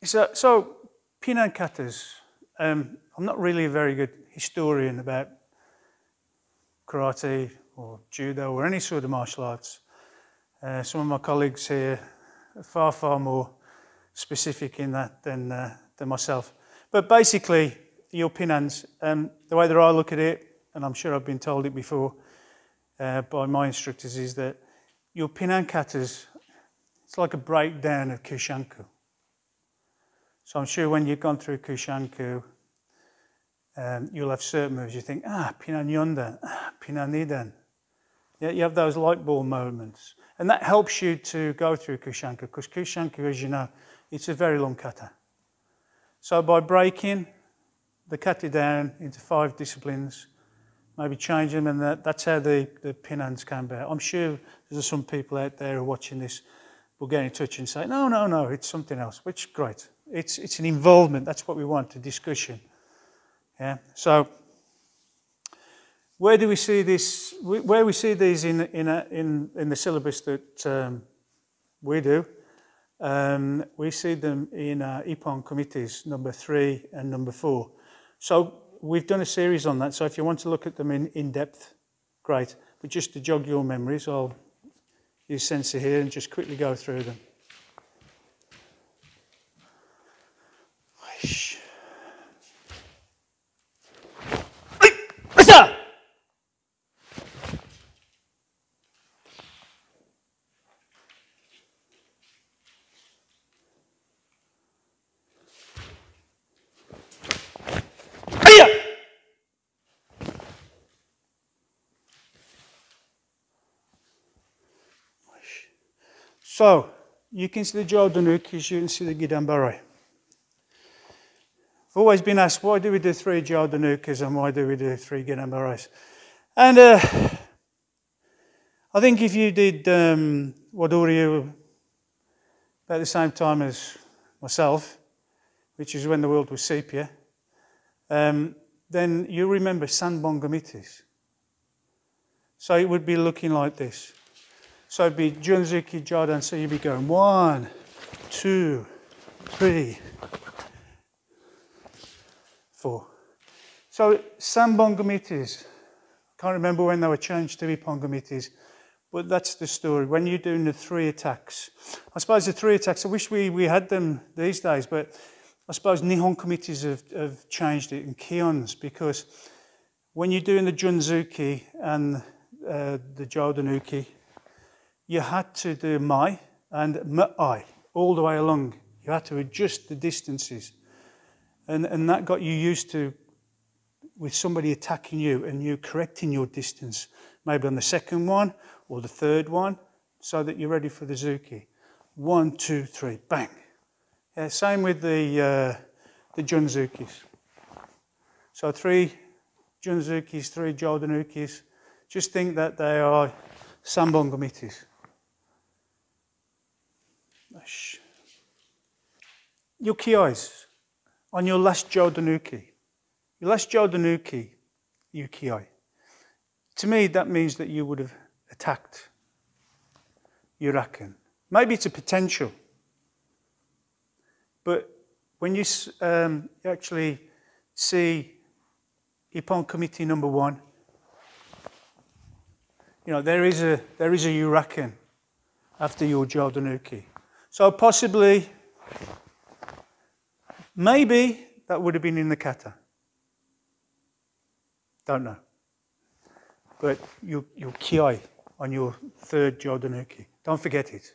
So Pinan katas, I'm not really a very good historian about karate or judo or any sort of martial arts. Some of my colleagues here are far, far more specific in that than myself. But basically, your Pinans, the way that I look at it, and I'm sure I've been told it before by my instructors, is that your Pinan katas, it's like a breakdown of Kushanku. So I'm sure when you've gone through Kushanku, you'll have certain moves you think, Pinan Yondan, Pinan Nidan. Yeah, you have those light bulb moments. And that helps you to go through Kushanku, because Kushanku, as you know, it's a very long kata. So by breaking the kata down into 5 disciplines, maybe change them, and that's how the Pinans came about. I'm sure there's some people out there who are watching this will get in touch and say, no, it's something else, which is great. It's an involvement, that's what we want, a discussion. Yeah. So where do we see this? Where we see these in the syllabus that we do? We see them in Ippon committees number 3 and number 4. So we've done a series on that. So if you want to look at them in depth, great. But just to jog your memories, I'll use Sensor here and just quickly go through them. So, you can see the Jodanuki, you can see the Gidambare. I've always been asked, why do we do 3 Jodanukas and why do we do 3 Gidambares? And I think if you did Wadoryu about the same time as myself, which is when the world was sepia, then you remember Sanbongamitis. So it would be looking like this. So it'd be Junzuki Jodan, so you'd be going 1, 2, 3, 4. So Sanbongamitis, can't remember when they were changed to Ippongamitis, but that's the story. When you're doing the 3 attacks, I suppose the 3 attacks, I wish we had them these days, but I suppose Nihon committees have changed it in Kions, because when you're doing the Junzuki and the Jodanuki, you had to do Mai and Ma'ai all the way along. You had to adjust the distances. And that got you used to, with somebody attacking you and you correcting your distance, maybe on the second one or the third one, so that you're ready for the Zuki. 1, 2, 3, bang. Yeah, same with the Junzukis. So 3 Junzukis, 3 Jodanukis. Just think that they are Sanbongamitis. Your kiais on your last Jodanuki. Your last Jodanuki, you kiai. To me, that means that you would have attacked Uraken. Maybe it's a potential. But when you actually see Ippon Committee number 1, you know, there is a Uraken after your Jodanuki. So possibly, maybe that would have been in the kata. Don't know. But your kiai on your 3rd Jodanuki. Don't forget it.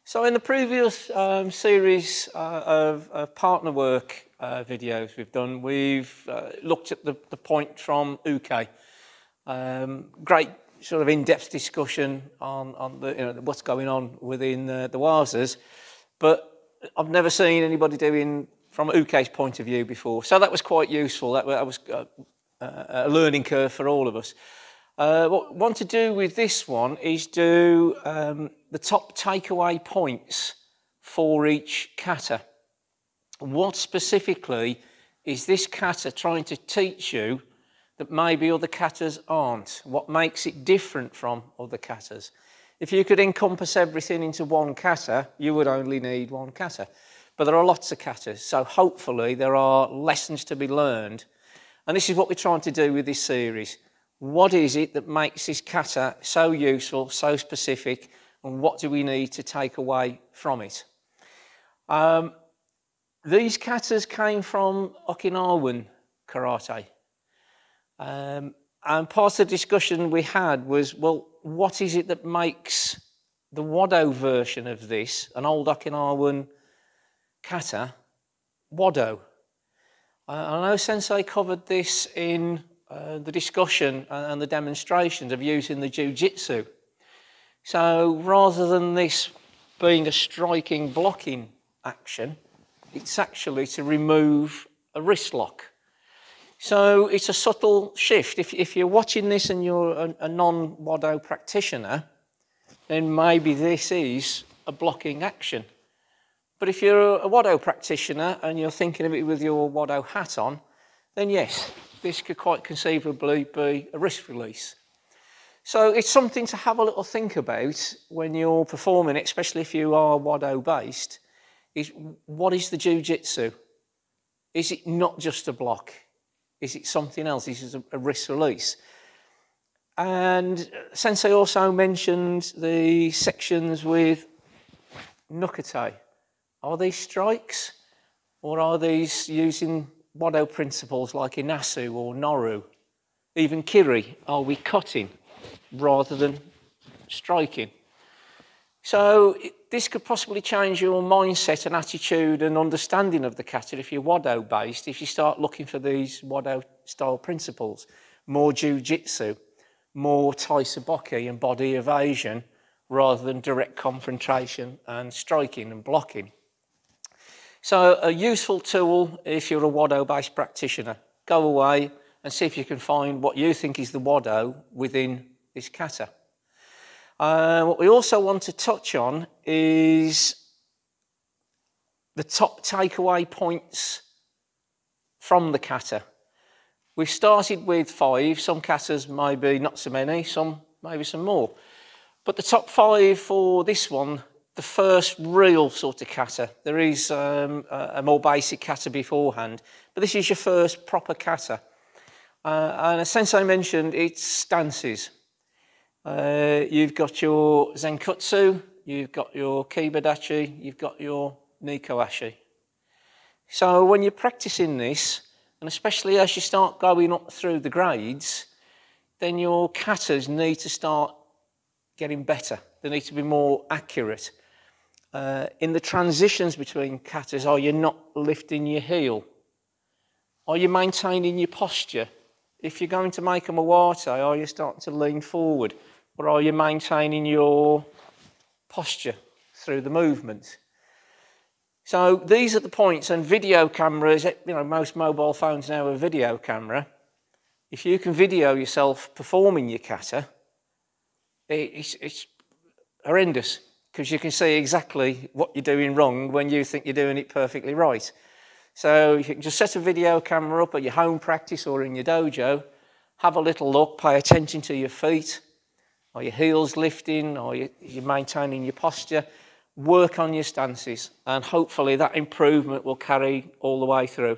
So in the previous series of partner work videos we've done, we've looked at the point from Uke. Great sort of in-depth discussion on the, what's going on within the Wazas, but I've never seen anybody doing from Uke's point of view before. So that was quite useful. That was a learning curve for all of us. What I want to do with this one is do the top takeaway points for each kata. What specifically is this kata trying to teach you that maybe other katas aren't? What makes it different from other katas? If you could encompass everything into one kata, you would only need one kata. But there are lots of katas, so hopefully there are lessons to be learned. And this is what we're trying to do with this series. What is it that makes this kata so useful, so specific, and what do we need to take away from it? These katas came from Okinawan karate. And part of the discussion we had was, well, what is it that makes the Wado version of this, an old Okinawan kata, Wado? I know Sensei covered this in the discussion and the demonstrations of using the jiu-jitsu. So rather than this being a striking, blocking action, it's actually to remove a wrist lock. So it's a subtle shift. If you're watching this and you're a non-Wado practitioner, then maybe this is a blocking action. But if you're a Wado practitioner and you're thinking of it with your Wado hat on, then yes, this could quite conceivably be a wrist release. So it's something to have a little think about when you're performing it, especially if you are Wado based, is what is the jiu-jitsu? Is it not just a block? Is it something else? Is it a wrist release? And Sensei also mentioned the sections with nukete. Are these strikes, or are these using Wado principles like Inasu or Noru? Even Kiri, are we cutting rather than striking? So this could possibly change your mindset and attitude and understanding of the kata if you're Wado based, if you start looking for these Wado style principles, more jiu-jitsu, more tai-saboki and body evasion rather than direct confrontation and striking and blocking. So a useful tool if you're a Wado based practitioner. Go away and see if you can find what you think is the Wado within this kata. What we also want to touch on is the top takeaway points from the kata. We've started with 5. Some katas may be not so many, some maybe some more. But the top 5 for this one, the first real sort of kata. There is a more basic kata beforehand, but this is your first proper kata. And as Sensei mentioned, it's stances. You've got your Zenkutsu, you've got your Kibadachi, you've got your Nikoashi. So when you're practicing this, and especially as you start going up through the grades, then your katas need to start getting better. They need to be more accurate. In the transitions between katas, are you not lifting your heel? Are you maintaining your posture? If you're going to make a Mawate, are you starting to lean forward? Or are you maintaining your posture through the movement? So these are the points, and video cameras, you know, most mobile phones now have a video camera. If you can video yourself performing your kata, it's horrendous, because you can see exactly what you're doing wrong when you think you're doing it perfectly right. So you can just set a video camera up at your home practice or in your dojo, have a little look, pay attention to your feet. Are your heels lifting? Are you maintaining your posture? Work on your stances, and hopefully that improvement will carry all the way through.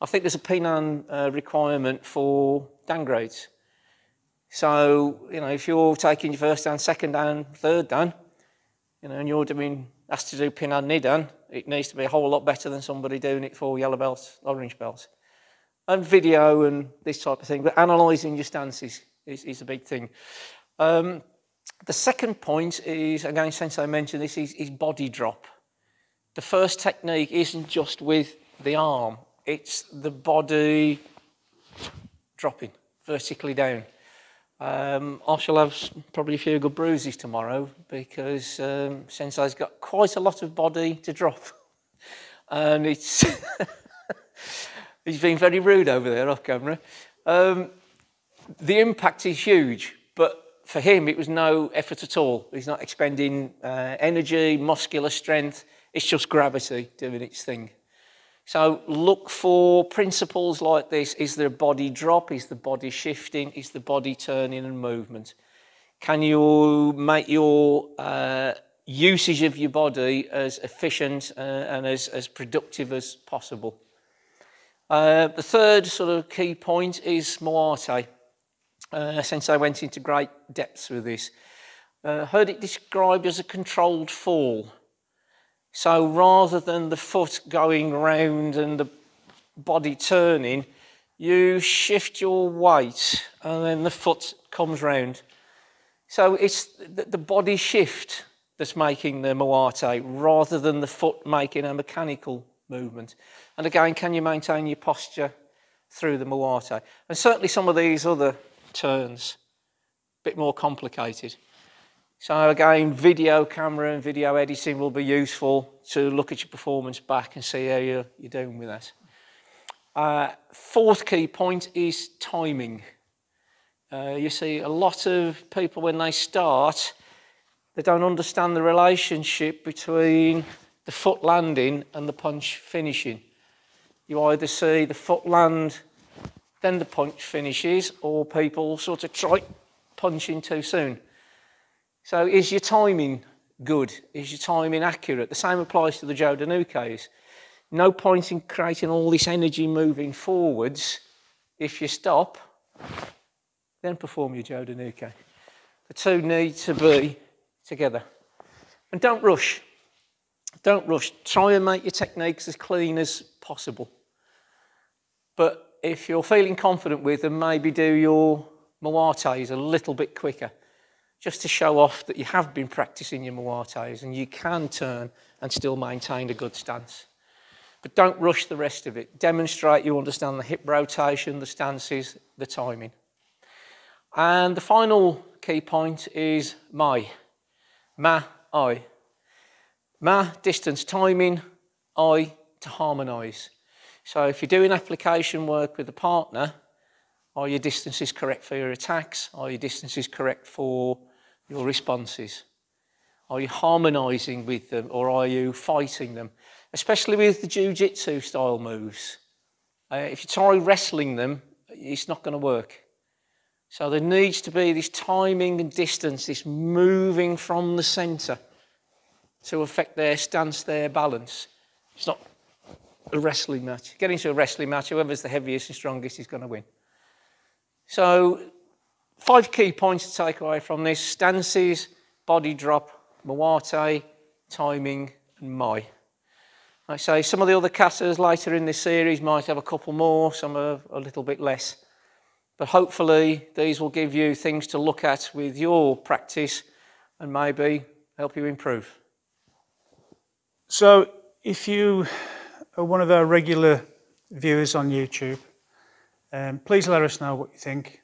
I think there's a Pinan requirement for dan grades. So, you know, if you're taking your first dan, second dan, third dan, you know, and you're asked to do Pinan Nidan, it needs to be a whole lot better than somebody doing it for yellow belts, orange belts. And video and this type of thing, but analysing your stances is a big thing. The second point is, again, Sensei mentioned this, is body drop. The first technique isn't just with the arm, it's the body dropping vertically down. I shall have probably a few good bruises tomorrow because Sensei's got quite a lot of body to drop. And it's he's been very rude over there off camera. The impact is huge, but for him, it was no effort at all. He's not expending energy, muscular strength. It's just gravity doing its thing. So look for principles like this. Is there a body drop? Is the body shifting? Is the body turning and movement? Can you make your usage of your body as efficient and as productive as possible? The third sort of key point is Moate. Since I went into great depths with this, heard it described as a controlled fall. So rather than the foot going round and the body turning, you shift your weight and then the foot comes round. So it's the body shift that's making the Moate rather than the foot making a mechanical movement. And again, can you maintain your posture through the Moate? And certainly some of these other turns, a bit more complicated. So again, video camera and video editing will be useful to look at your performance back and see how you're doing with that. Fourth key point is timing. You see a lot of people when they start, they don't understand the relationship between the foot landing and the punch finishing. You either see the foot land, then the punch finishes, or people sort of try punching too soon. So is your timing good? Is your timing accurate? The same applies to the Joe Danukes. No point in creating all this energy moving forwards. If you stop, then perform your Joe Danuke. The two need to be together. And don't rush. Don't rush. Try and make your techniques as clean as possible. But if you're feeling confident with them, maybe do your Moates a little bit quicker, just to show off that you have been practicing your Moates and you can turn and still maintain a good stance. But don't rush the rest of it. Demonstrate you understand the hip rotation, the stances, the timing. And the final key point is Ma, I. Ma, distance, timing, I, to harmonise. So if you're doing application work with a partner, are your distances correct for your attacks? Are your distances correct for your responses? Are you harmonising with them or are you fighting them? Especially with the jiu-jitsu style moves. If you try wrestling them, it's not going to work. So there needs to be this timing and distance, this moving from the centre to affect their stance, their balance. It's not a wrestling match. Get into a wrestling match, whoever's the heaviest and strongest is going to win. So 5 key points to take away from this: stances, body drop, Moate, timing, and Mai. Like I say, some of the other katas later in this series might have a couple more, some are a little bit less. But hopefully these will give you things to look at with your practice and maybe help you improve. So if you are one of our regular viewers on YouTube, please let us know what you think,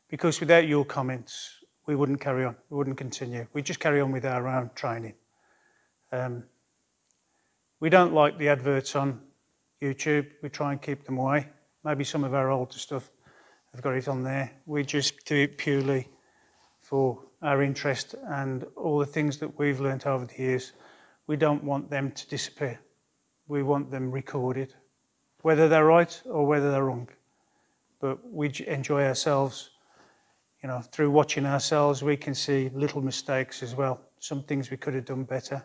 because without your comments we wouldn't carry on, we wouldn't continue. We just carry on with our own training. We don't like the adverts on YouTube. We try and keep them away. Maybe some of our older stuff have got it on there. We just do it purely for our interest and all the things that we've learnt over the years. We don't want them to disappear. We want them recorded, whether they're right or whether they're wrong. But we enjoy ourselves, you know, through watching ourselves. We can see little mistakes as well. Some things we could have done better.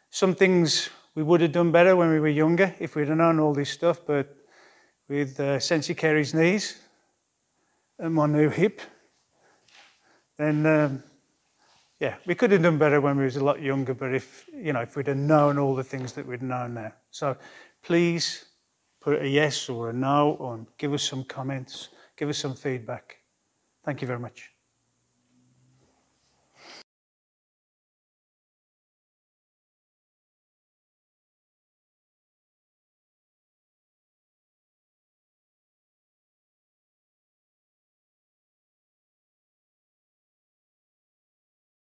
Some things we would have done better when we were younger if we'd have known all this stuff, but with Sensei Kerry's knees and my new hip, then yeah, we could have done better when we was a lot younger, but if we'd have known all the things that we'd known now. So please put a yes or a no, or give us some comments, give us some feedback. Thank you very much.